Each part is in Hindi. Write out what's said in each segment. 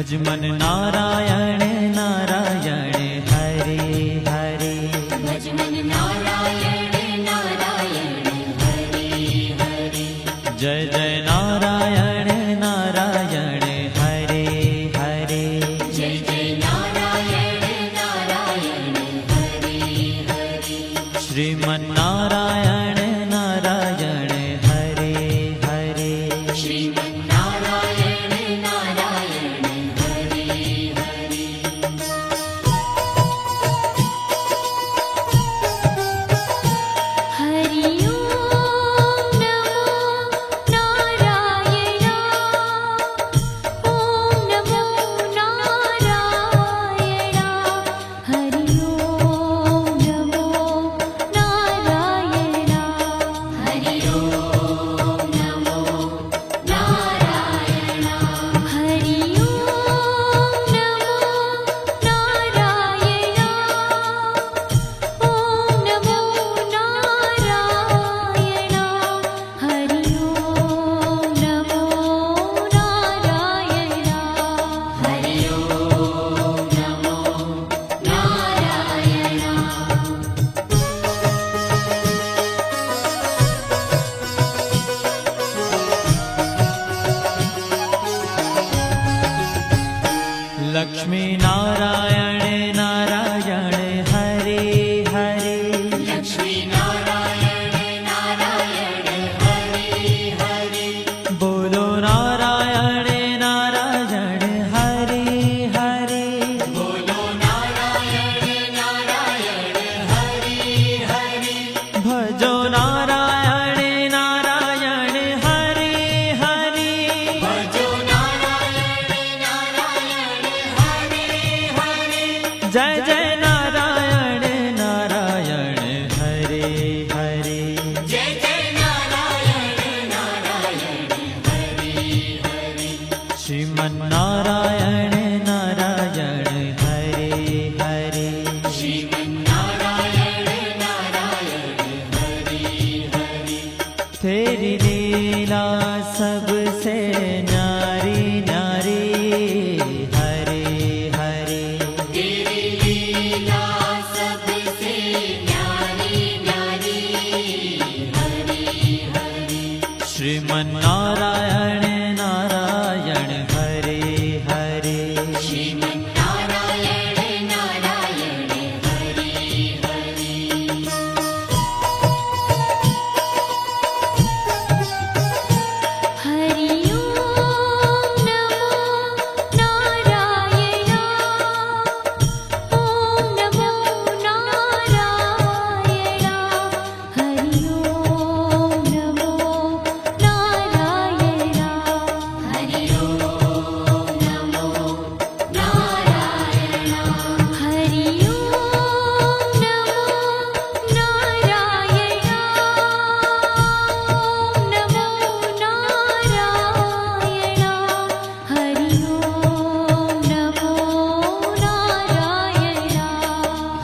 भजमन नारायण नारायण हरे हरे। भजमन नारायण नारायण हरे हरे। जय जय नारायण नारायण हरे हरे। जय जय नारायण नारायण हरे हरे। श्रीमन नारायण नारायण हरे हरे। श्रीमन नारायण नारायण हरे हरे। हरि ओम नमो नारायण। ओम नमो नारायण। हरि ओम नमो नारायण। हरि ओम नमो नारायण। हरि ओम नमो नारायण। ओम नमो नारायण। हरि ओम नमो नारायण। हरि ओम नमो नारायण। लक्ष्मी नारायण नारायण हरे हरे। लक्ष्मी नारायण नारायण हरे हरे। बोलो नारायण नारायण हरे हरे। बोलो नारायण नारायण हरे हरे। भजो नारायण नारायण हरे हरे। भजो नारायण नारायण हरे हरे। जय जय नारायण नारायण हरे हरे। जय जय नारायण नारायण हरे हरे। श्रीमन नारायण नारायण हरे हरे। श्रीमन नारायण नारायण हरे हरे। तेरी लीला सबसे न्यारी न्यारी हरे हरे। तेरी लीला सबसे न्यारी न्यारी हरे हरे। श्रीमन नारायण नारायण हरे हरे। श्रीमन नारायण नारायण हरे हरे। हरि ओम नमो नारायण। ओम नमो नारायण। हरि ओम नमो नारायण। हरि ओम नमो नारायण। हरि ओम नमो नारायण। ओम नमो नारायण। हरि ओम नमो नारायण।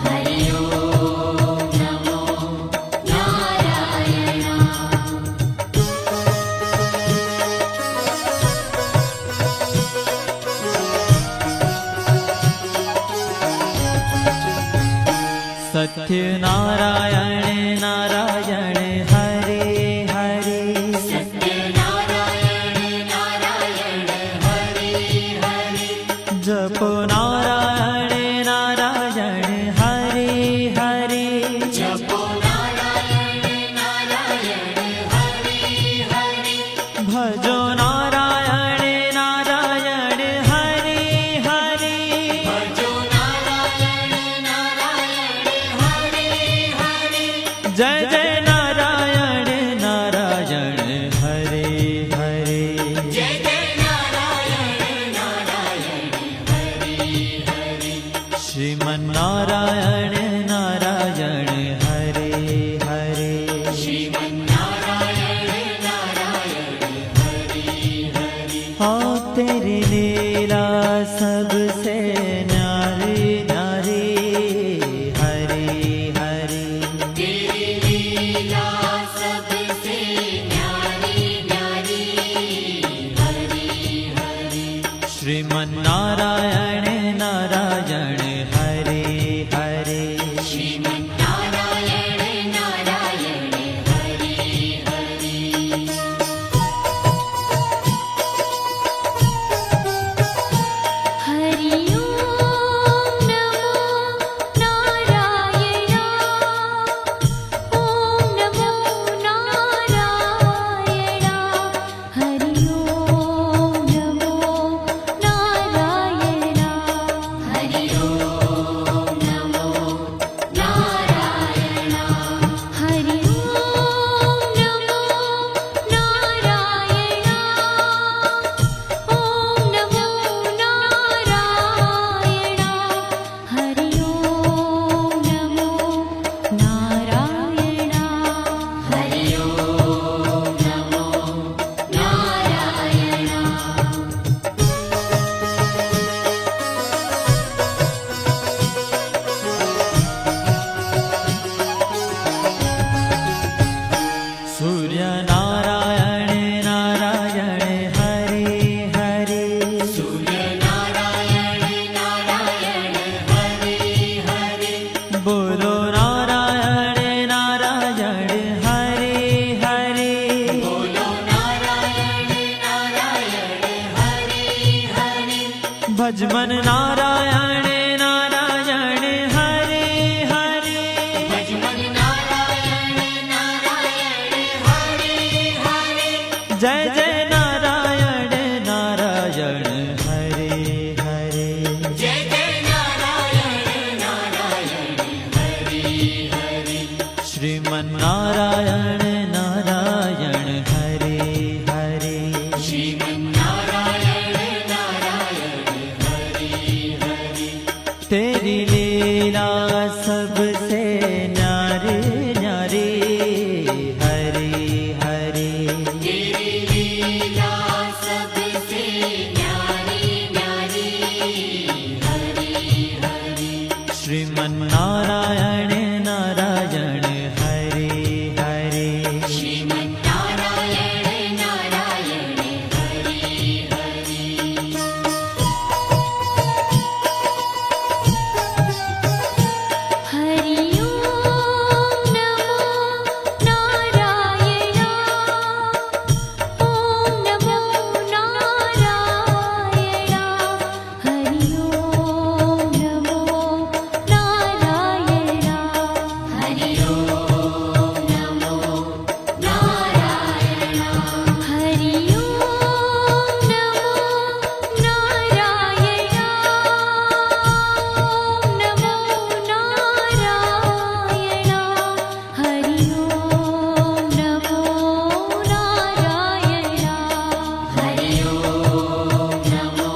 हरि ओम नमो सत्य नारायण नारायण हरे हरे। सत्य नारायण नारायण हरे हरे। जपो नारायण नारायण हरे हरे। जपो नारायण नारायण हरे हरे। भजो नारायण नारायण हरे हरे। भजो नारायण नारायण हरे हरे। जय जय नारायण नारायण हरे हरे। जय जय नारायण नारायण हरे हरे। श्रीमन नारायण नारायण हरे हरे। श्रीमन नारायण नारायण हरे हरे। हाँ तेरी लीला सबसे न्यारी न्यारी हरे हरे। तेरी लीला सबसे न्यारी न्यारी हरे हरे। श्रीमन नारायण ભજમન નારાયણ નારાયણ હરે હરે ભજમન નારાયણ નારાયણ હરે હરે જય જય નારાયણ નારાયણ હરે હરે જય જય નારાયણ નારાયણ હરે હરે શ્રીમન નારાયણ નારાયણ હરે હરે શ્રીમન નારાયણ નારાયણ હરે હરે तेरी लीला सबसे न्यारी न्यारी हरे हरे तेरी लीला सबसे न्यारी न्यारी हरे हरे श्रीमन नारायण नारायण हरे हरे श्रीमन नारायण नारायण हरे हरे हरि ओम नमो नारायण ओम नमो नारायण हरि ओम नमो नारायण हरि ओम नमो नारायण हरि ओम नमो नारायण ओम नमो नारायण हरि ओम नमो नारायण हरि ओम नमो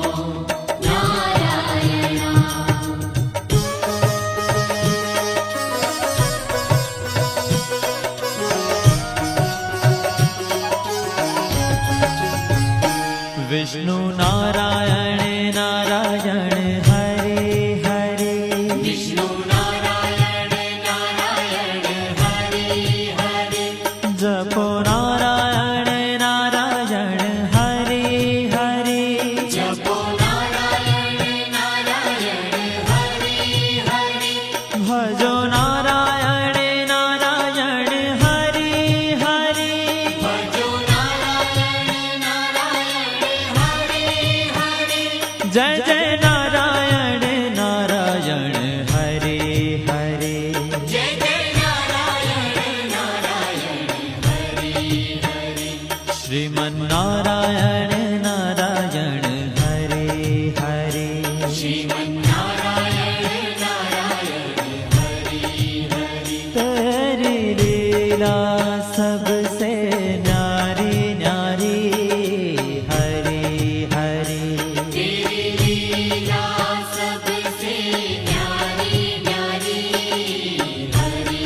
नारायण विष्णु नारायण नारायण हरे हरे विष्णु नारायण नारायण हरे हरे जपो नारायण नारायण हरे हरे जपो नारायण नारायण हरे हरे भजो नारायण नारायण हरे हरे भजो नारायण नारायण हरे हरे जय जय नारायण नारायण हरे हरे जय जय नारायण नारायण हरे हरे श्रीमन नारायण नारायण हरे हरे श्रीमन नारायण नारायण हरे हरे तेरी लीला सबसे न्यारी न्यारी हरे हरे तेरी लीला सबसे न्यारी न्यारी हरे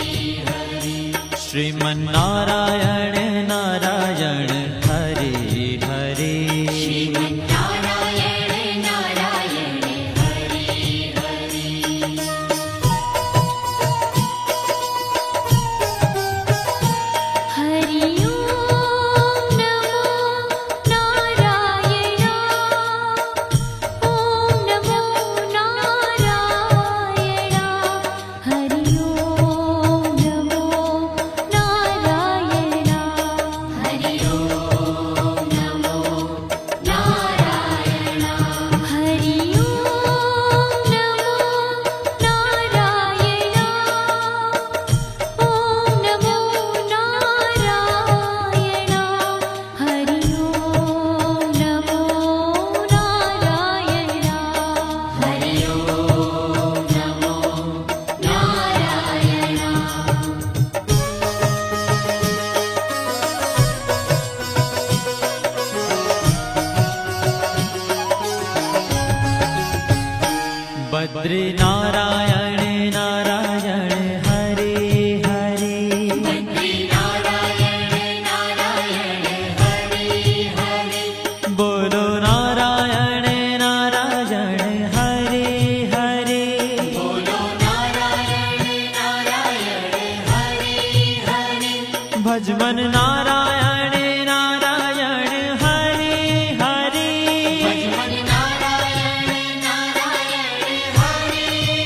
हरे श्रीमन नारायण नारायण हरे हरे श्रीमन नारायण नारायण हरे हरे हरि ओम नमो नारायण ओम नमो नारायण हरि ओम नमो नारायण हरि ओम नमो नारायण हरि ओम नमो नारायण ओम नमो नारायण हरि ओम नमो नारायण हरि ओम नमो नारायण बद्री नारायण नारायण हरे हरे बद्री नारायण नारायण हरे हरे बोलो नारायण नारायण हरे हरे बोलो नारायण नारायण हरे हरे भजमन नारायण नारायण हरे हरे भजमन नारायण नारायण हरे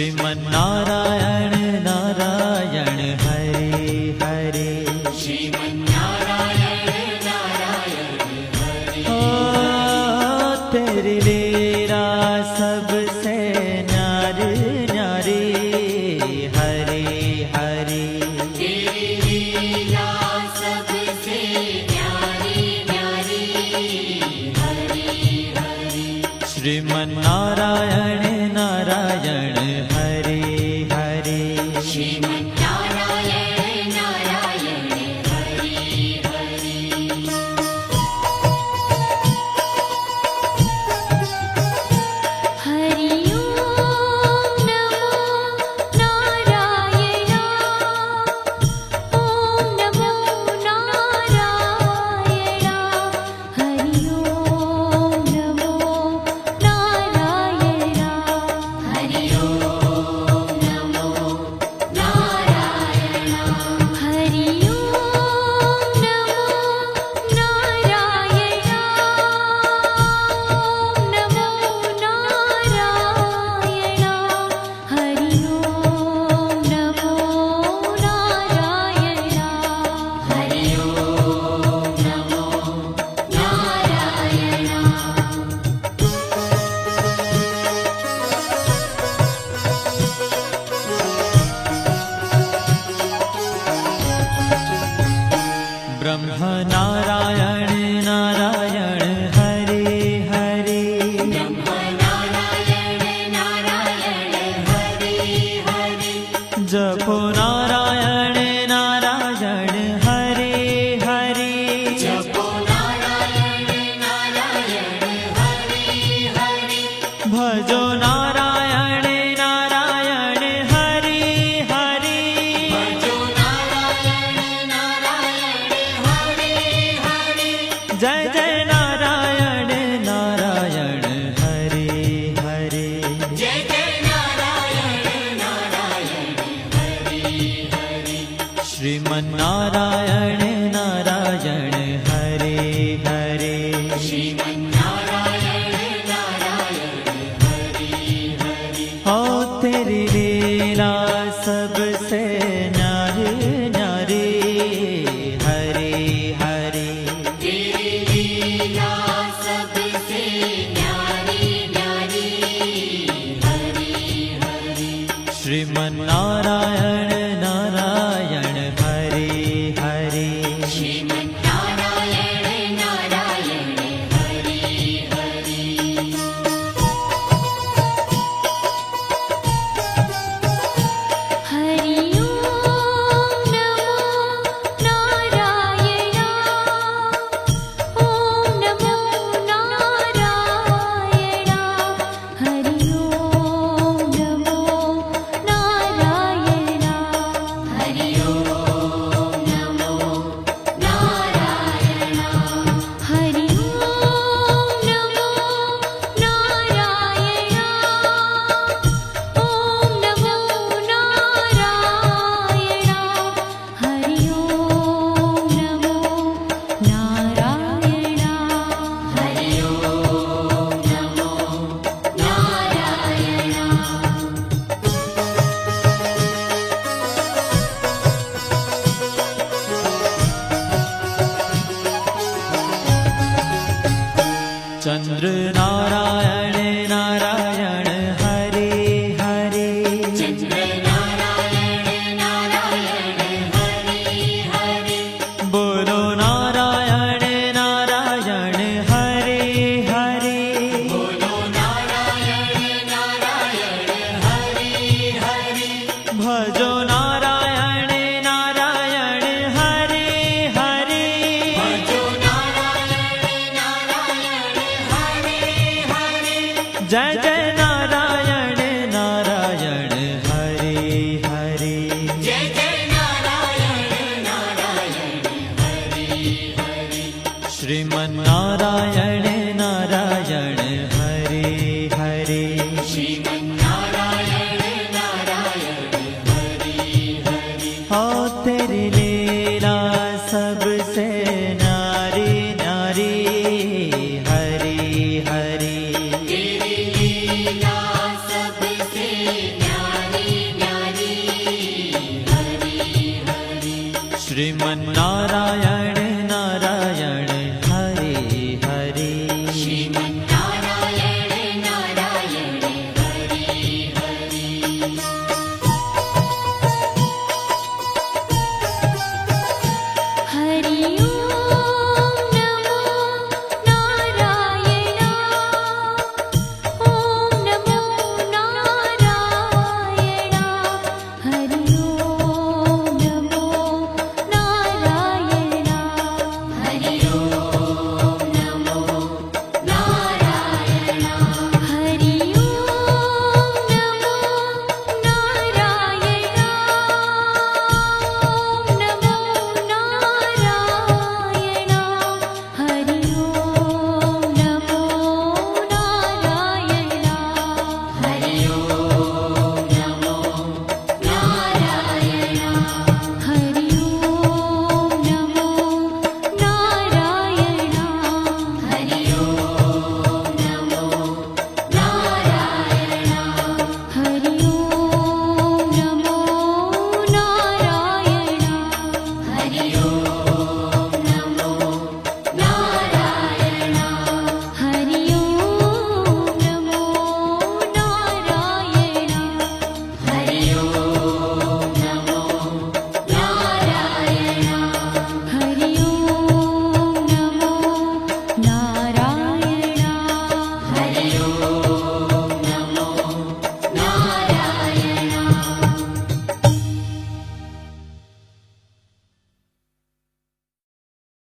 श्रीमन्नारायण नारायण हरे हरे श्रीमन्नारायण नारायण हरे ओ तेरी लीला सबसे न्यारी न्यारी हरे हरे तेरी लीला सबसे न्यारी न्यारी हरे हरे श्रीमन्नारायण नारायण हरे हरे श्रीमन्नारायण नारायण हरे हरे हरि ओम नमो नारायण ओम नमो नारायण हरि ओम नमो नारायण हरि ओम नमो नारायण हरि ओम नमो नारायण ओम नमो नारायण हरि ओम नमो नारायण हरि ओम नमो नारायण ब्रह्म नारायण नारायण हरे हरे नारायण नारायण हरे हरे जपो नारायण नारायण हरे हरे जपो नारायण नारायण हरे हरे भजो नारायण नारायण हरे हरे भजो नारायण नारायण हरे हरे जय जय नारायण नारायण हरे हरे जय जय नारायण नारायण हरे हरे श्रीमन्नारायण नारायण हरे हरे श्रीमन्नारायण नारायण हरे हरे ओ तेरी लीला सबसे न्यारी न्यारी हरे हरे तेरी लीला सबसे न्यारी न्यारी हरे हरे श्रीमन्नारायण नारायण हरे हरे श्रीमन्नारायण नारायण हरे हरे हरि ओम नमो नारायण ओम नमो नारायण हरि ओम नमो नारायण हरि ओम नमो नारायण हरि ओम नमो नारायण ओम नमो नारायण हरि ओम नमो नारायण हरि ओम नमो नारायण चंद्र नारायण नारायण हरे हरे चंद्र नारायण नारायण हरे हरे बोलो नारायण नारायण हरे हरे बोलो नारायण नारायण हरे हरे भजो नारायण नारायण हरे हरे भजो नारायण नारायण हरे हरे जय जय नारायण नारायण हरे हरे जय जय नारायण नारायण हरे हरे श्रीमन्नारायण नारायण हरे हरे श्रीमन्नारायण नारायण हरे हरे ओ तेरी लीला सबसे न्यारी न्यारी हरे हरे तेरी लीला શ્રીમન્નારાયણ